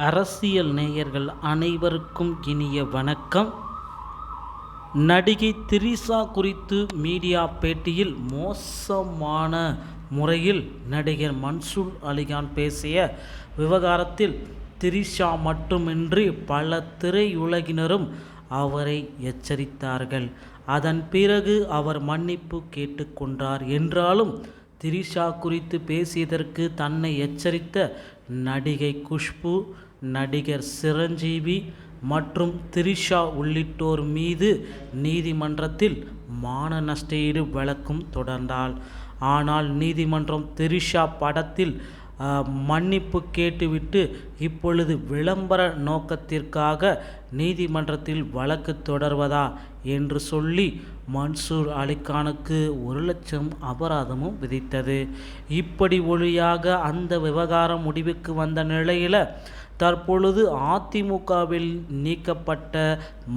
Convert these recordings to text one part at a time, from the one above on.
அரசியல் நேயர்கள் அனைவருக்கும் இனிய வணக்கம். நடிகை திரிஷா குறித்து மீடியா பேட்டியில் மோசமான முறையில் நடிகர் மன்சூர் அலிகான் பேசிய விவகாரத்தில் திரிஷா மட்டுமின்றி பல திரையுலகினரும் அவரை எச்சரித்தார்கள். அதன் பிறகு அவர் மன்னிப்பு கேட்டுக்கொண்டார். என்றாலும் திரிஷா குறித்து பேசியதற்கு தன்னை எச்சரித்த நடிகை குஷ்பு, நடிகர் சிரஞ்சீவி மற்றும் திரிஷா உள்ளிட்டோர் மீது நீதிமன்றத்தில் மான நஷ்டஈடு வழக்கும் தொடர்ந்தாள். ஆனால் நீதிமன்றம் திரிஷா படத்தில் மன்னிப்பு கேட்டுவிட்டு இப்பொழுது விளம்பர நோக்கத்திற்காக நீதிமன்றத்தில் வழக்கு தொடர்வதா என்று சொல்லி மன்சூர் அலிகானுக்கு 1 லட்சம் அபராதமும் விதித்தது. இப்படி ஒளியாக அந்த விவகாரம் முடிவுக்கு வந்த நிலையில் தற்பொழுது அதிமுகவில் நீக்கப்பட்ட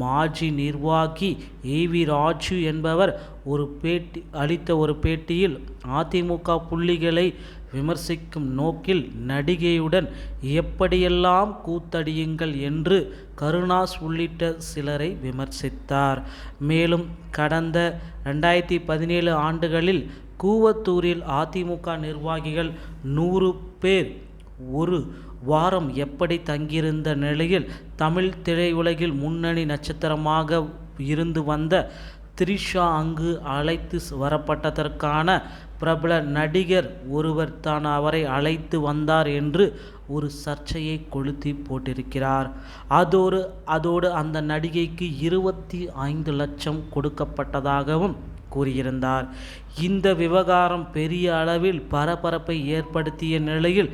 மாஜி நிர்வாகி ஏவி ராஜு என்பவர் அளித்த ஒரு பேட்டியில் அதிமுக புள்ளிகளை விமர்சிக்கும் நோக்கில் நடிகையுடன் எப்படியெல்லாம் கூத்தடியுங்கள் என்று கருணாஸ் உள்ளிட்ட சிலரை விமர்சித்தார். மேலும் கடந்த 2017 ஆண்டுகளில் கூவத்தூரில் அதிமுக நிர்வாகிகள் 100 பேர் ஒரு வாரம் எப்படி தங்கியிருந்த நிலையில் தமிழ் திரையுலகில் முன்னணி நட்சத்திரமாக இருந்து வந்த திரிஷா அங்கு அழைத்து வரப்பட்டதற்கான பிரபல நடிகர் ஒருவர் தான் அவரை அழைத்து வந்தார் என்று ஒரு சர்ச்சையை கொளுத்தி போட்டிருக்கிறார். அதோடு அந்த நடிகைக்கு 25 லட்சம் கொடுக்கப்பட்டதாகவும் கூறியிருந்தார். இந்த விவகாரம் பெரிய அளவில் பரபரப்பை ஏற்படுத்திய நிலையில்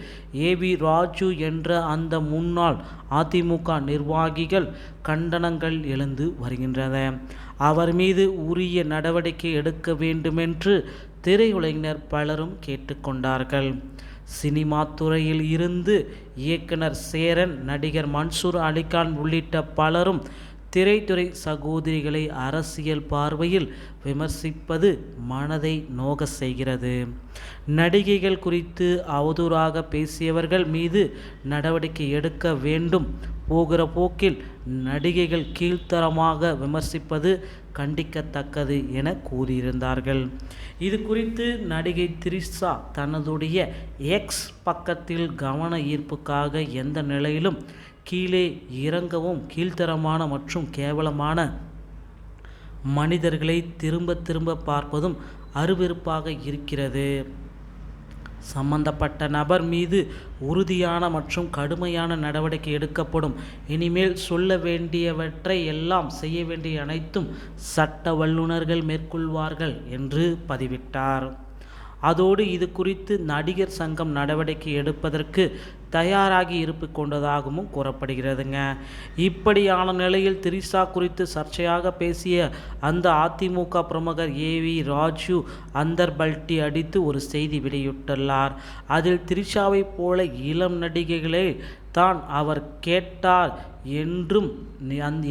ஏவி ராஜு என்ற அந்த முன்னாள் அதிமுக நிர்வாகிகள் கண்டனங்கள் எழுந்து வருகின்றன. அவர் மீது உரிய நடவடிக்கை எடுக்க வேண்டுமென்று திரையுலகினர் பலரும் கேட்டுக்கொண்டார்கள். சினிமா துறையில் இருந்து இயக்குனர் சேரன், நடிகர் மன்சூர் அலிகான் உள்ளிட்ட பலரும் திரைத்துறை சகோதரிகளை அரசியல் பார்வையில் விமர்சிப்பது மனதை நோக செய்கிறது. நடிகைகள் குறித்து அவதூறாக பேசியவர்கள் மீது நடவடிக்கை எடுக்க வேண்டும். போகிற போக்கில் நடிகைகள் கீழ்த்தரமாக விமர்சிப்பது கண்டிக்கத்தக்கது என கூறியிருந்தார்கள். இது குறித்து நடிகை திரிஷா தனதுடைய எக்ஸ் பக்கத்தில் கவன ஈர்ப்புக்காக எந்த நிலையிலும் கீழே இறங்கவும் கீழ்த்தரமான மற்றும் கேவலமான மனிதர்களை திரும்ப பார்ப்பதும் அருவருப்பாக இருக்கிறது. சம்பந்தப்பட்ட நபர் மீது உறுதியான மற்றும் கடுமையான நடவடிக்கை எடுக்கப்படும். இனிமேல் சொல்ல வேண்டியவற்றை எல்லாம் செய்ய வேண்டிய அனைத்தும் சட்ட வல்லுநர்கள் மேற்கொள்வார்கள் என்று பதிவிட்டார். அதோடு இது குறித்து நடிகர் சங்கம் நடவடிக்கை எடுப்பதற்கு தயாராகி இருப்பு கொண்டதாகவும் கூறப்படுகிறதுங்க. இப்படியான நிலையில் திரிஷா குறித்து சர்ச்சையாக பேசிய அந்த அதிமுக பிரமுகர் ஏவி ராஜு அந்தர்பல்ட்டி அடித்து ஒரு செய்தி வெளியிட்டுள்ளார். அதில் திரிஷாவை போல இளம் நடிகைகளே தான் அவர் கேட்டார் என்றும்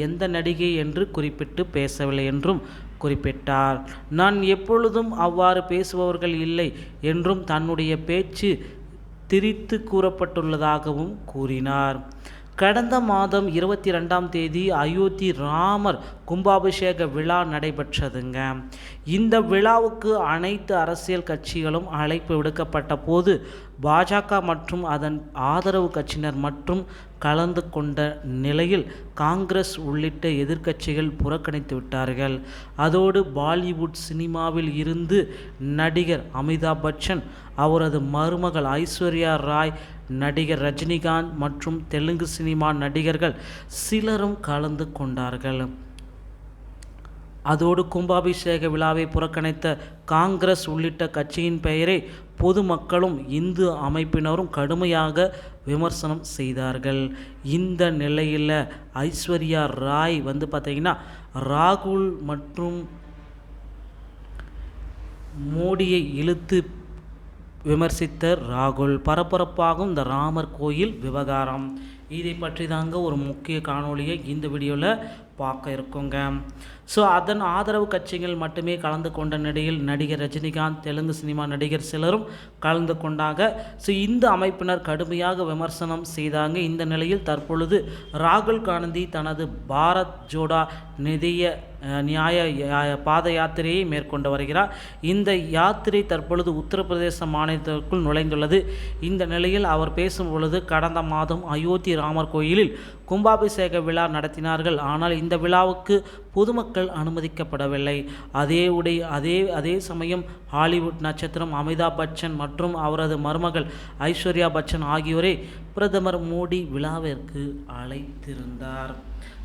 எந்த நடிகை என்று குறிப்பிட்டு பேசவில்லை என்றும் குறிப்பிட்டார். நான் எப்பொழுதும் அவ்வாறு பேசுபவர்கள் இல்லை என்றும் தன்னுடைய பேச்சு திரித்து கூறப்பட்டுள்ளதாகவும் கூறினார். கடந்த மாதம் 22ஆம் தேதி அயோத்தி ராமர் கும்பாபிஷேக விழா நடைபெற்றதுங்க. இந்த விழாவுக்கு அனைத்து அரசியல் கட்சிகளும் அழைப்பு விடுக்கப்பட்ட போது பாஜக மற்றும் அதன் ஆதரவு கட்சியினர் மட்டும் கலந்து கொண்ட நிலையில் காங்கிரஸ் உள்ளிட்ட எதிர்க்கட்சிகள் புறக்கணித்து விட்டார்கள். அதோடு பாலிவுட் சினிமாவில் இருந்து நடிகர் அமிதாப் பச்சன், அவரது மருமகள் ஐஸ்வர்யா ராய், நடிகர் ரஜினிகாந்த் மற்றும் தெலுங்கு சினிமா நடிகர்கள் சிலரும் கலந்து கொண்டார்கள். அதோடு கும்பாபிஷேக விழாவை புறக்கணித்த காங்கிரஸ் உள்ளிட்ட கட்சியின் பெயரை பொதுமக்களும் இந்து அமைப்பினரும் கடுமையாக விமர்சனம் செய்தார்கள். இந்த நிலையில் ஐஸ்வர்யா ராய் பார்த்திங்கன்னா ராகுல் மற்றும் மோடியை இழுத்து விமர்சித்த ராகுல் பரபரப்பாகும் இந்த ராமர் கோயில் விவகாரம். இதை பற்றி தாங்க ஒரு முக்கிய காணொளியை இந்த வீடியோவில் பார்க்க இருக்கோங்க. ஸோ அதன் ஆதரவு கட்சிகள் மட்டுமே கலந்து கொண்ட நிலையில் நடிகர் ரஜினிகாந்த், தெலுங்கு சினிமா நடிகர் சிலரும் கலந்து கொண்டாங்க. ஸோ இந்த அமைப்பினர் கடுமையாக விமர்சனம் செய்தாங்க. இந்த நிலையில் தற்பொழுது ராகுல் காந்தி தனது பாரத் ஜோடோ நியாய பாத யாத்திரையை மேற்கொண்டு வருகிறார். இந்த யாத்திரை தற்பொழுது உத்தரப்பிரதேச மாநிலத்திற்குள் நுழைந்துள்ளது. இந்த நிலையில் அவர் பேசும் பொழுது, கடந்த மாதம் அயோத்தி ராமர் கோயிலில் கும்பாபிஷேக விழா நடத்தினார்கள். ஆனால் இந்த விழாவுக்கு பொதுமக்கள் அனுமதிக்கப்படவில்லை. அதே சமயம் ஹாலிவுட் நட்சத்திரம் அமிதாப் பச்சன் மற்றும் அவரது மருமகள் ஐஸ்வர்யா பச்சன் ஆகியோரை பிரதமர் மோடி விழாவிற்கு அழைத்திருந்தார்.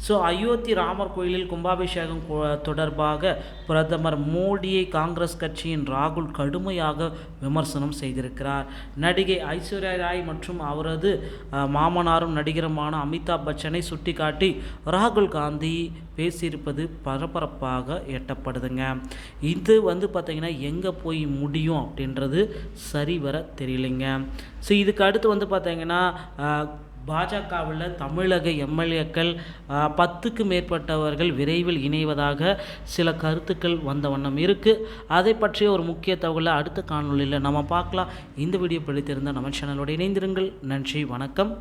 ஸோ அயோத்தி ராமர் கோயிலில் கும்பாபிஷேகம் தொடர்பாக பிரதமர் மோடியை காங்கிரஸ் கட்சியின் ராகுல் கடுமையாக விமர்சனம் செய்திருக்கிறார். நடிகை ஐஸ்வர்யா ராய் மற்றும் அவரது மாமனாரும் நடிகருமான அமிதாப் பச்சனை சுட்டிக்காட்டி ராகுல் காந்தி பேசியிருப்பது பரபரப்பாக எட்டப்படுதுங்க. இது பார்த்திங்கன்னா எங்கே போய் முடியும் அப்படின்றது சரிவர தெரியலைங்க. ஸோ இதுக்கு அடுத்து பார்த்திங்கன்னா பாஜகவில் தமிழக எம்எல்ஏக்கள் 10க்கு மேற்பட்டவர்கள் விரைவில் இணைவதாக சில கருத்துக்கள் வந்த வண்ணம் இருக்குது. அதை பற்றிய ஒரு முக்கிய தகவலை அடுத்த காணொலியில் நம்ம பார்க்கலாம். இந்த வீடியோ பிடித்திருந்தால் நம்ம சேனலோடு இணைந்திருங்கள். நன்றி, வணக்கம்.